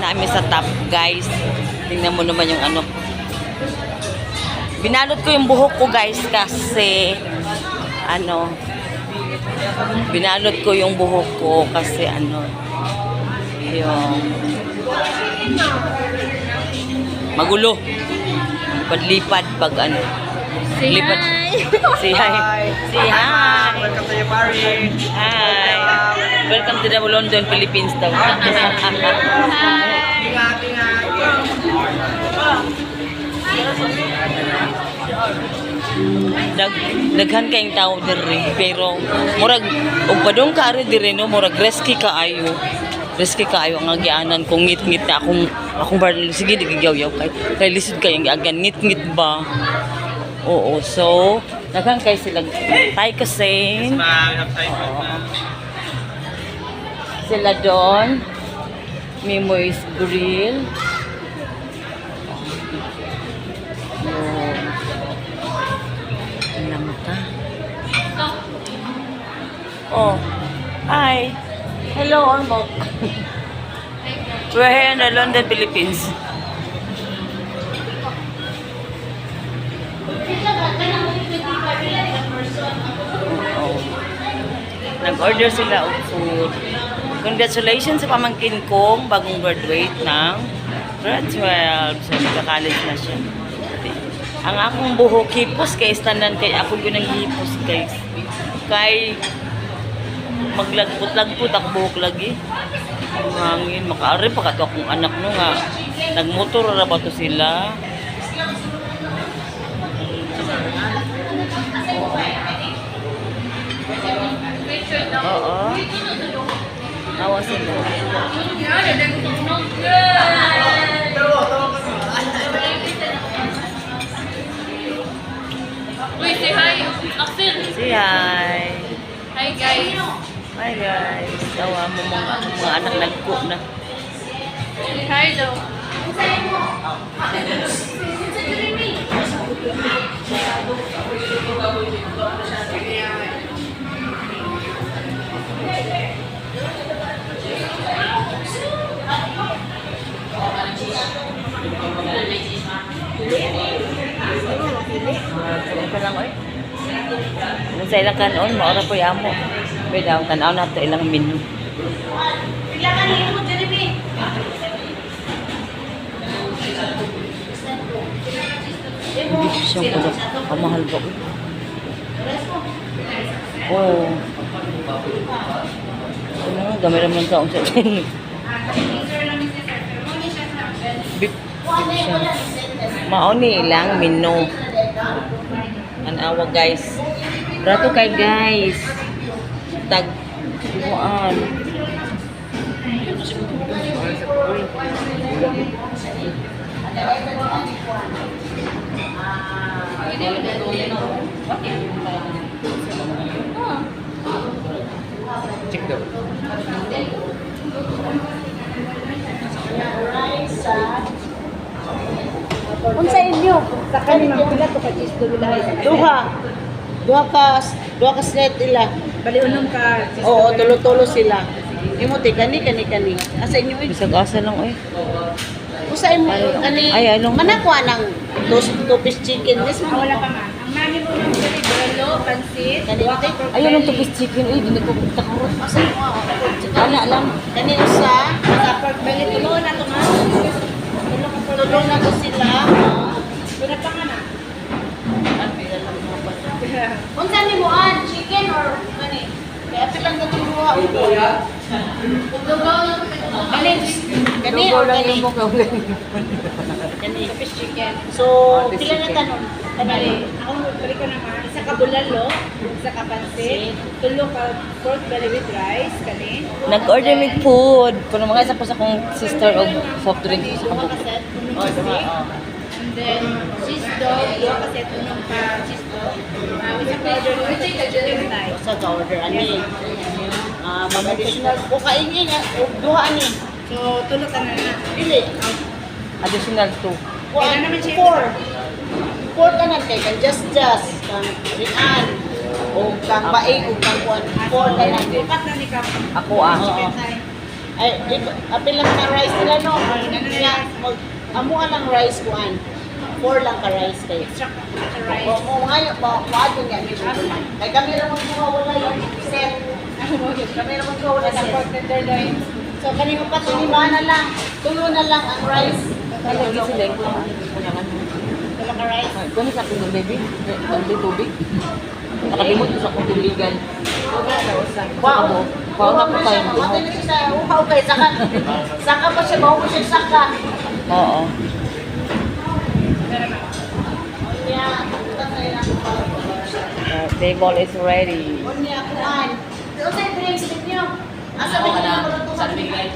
namin sa top, guys. Tingnan mo naman yung ano. Binalot ko yung buhok ko, guys, kasi ano, binalot ko yung buhok ko kasi ano, yung magulo. Lipad pag ano. Say Lipat. hi! Say hi. Say hi. Welcome to your party. Hi. Welcome to the London, Philippines daw. Daghan kayong tao diri, pero murag og padong ka ari diri no, murag risky kaayo. Risky kaayo ang agianan kung ngit-ngit na akong bar, sige digigaw-yaw kay lisod kay ang agan ngit-ngit ba. Oo, so daghan kay sila tay kasi sila doon. Mimoy's Grill. Oh, hi. Hello, Ormok. We're here in the London, Philippines. Oh. Nag-order sila of food. Congratulations sa pamangkin kong bagong graduate ng grade 12. So, nagka-college na siya. Ang akong buhok hipos kay standan kay ako ginang hipos guys. Kay maglagput-lagput ako buhok lagi. Ang hangin, makaari pa kato akong anak no nga. Nagmotor ra ba to sila? Oo. Awa sila. Wait, say hi! Axel! Say hi. Hi guys! Hi guys. Tawa mo mga anak nagko na. Say hi daw! Ka lang oy. Kung sa ilang kanon, maura po yamo. Pwede ang tanaw na ito ilang menu. Hindi ko siyang pala. Kamahal ba ko? Oo. Ano nga, gamay naman taong sa atin. Beef siya. Mauni ilang menu. Anawa guys. Rato kay guys. Tag buwan. Check daw. Unsa inyo? Sa kanina pila to ka cheese do lahi. Duha ka set ila. Bali unom ka. Oo, tulo-tulo sila. Imo ti kani. Asa inyo id? Bisag asa lang oy. Usa imo kani. Ay, anong- manakwa nang two-piece chicken this man. Wala pa man. Ang mami mo yung belo, pansit, Kani ite. Ayun ang tupis chicken oy, dili ko takarot. Asa imo? Ana lang. Kani usa. sa pork belly, tulo na to ma. Tulo na to sila. Wala pa nga na. Unsa nimo an? Chicken or kani? Kaya pilang ka tuwa. Kani or kani? Kani fish chicken. So, pila na tanon? Bali, ako balik ko naman. Isa ka bulalo, isa ka pansit, tulo ka pork belly with rice, kani. Nag-order mig food. Kuno mga isa pa sa akong sister og soft drink sa Duha kabuk. ka set, unong Oh, pansit. And then, cheese dog, duha ka set, unong pa cheese dog. Isa ka order, chicken thigh. Sa ka-order ani. Mga additional ko kainin nga. Duha ani. So, tulo ka na na. Dili. Additional 2. Kailan naman siya? Four ka na kay kan just kang rinan. O kang baig o kang kuan. Four ka na. Upat na ni Kap. Ako ah. Oo. Ay, apil lang na rice nila no. amo lang rice kuan. 4 lang ka rice kay. Extra rice. Mo ngayon mo adto niya ni Bulan. Kay kami ra mo wala yung set. Kami ra mo wala Sa set. pork tenderloin. So kanino pa lima na lang. Tulo na lang ang rice. Lagi sila yung Tulo ka rice. Kung sa akin baby, tubig. Nakalimot ko sa kong tubigan. Wow. Wow na po tayo. Matay na siya sa uhaw kay saka pa siya bawo siya saka. Oo. Yeah, Table is ready. Unya kuan. Ano sa drinks niyo? Asa ba Oo na. niyo? Sa bigay.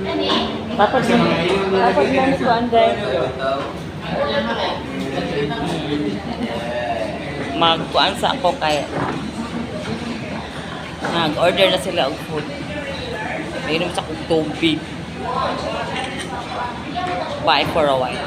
Ani? Tapos na ni ko anday. Magkuan sa ako kay nag-order na sila og food. Mayroon sa kong tubig. Bye for a while.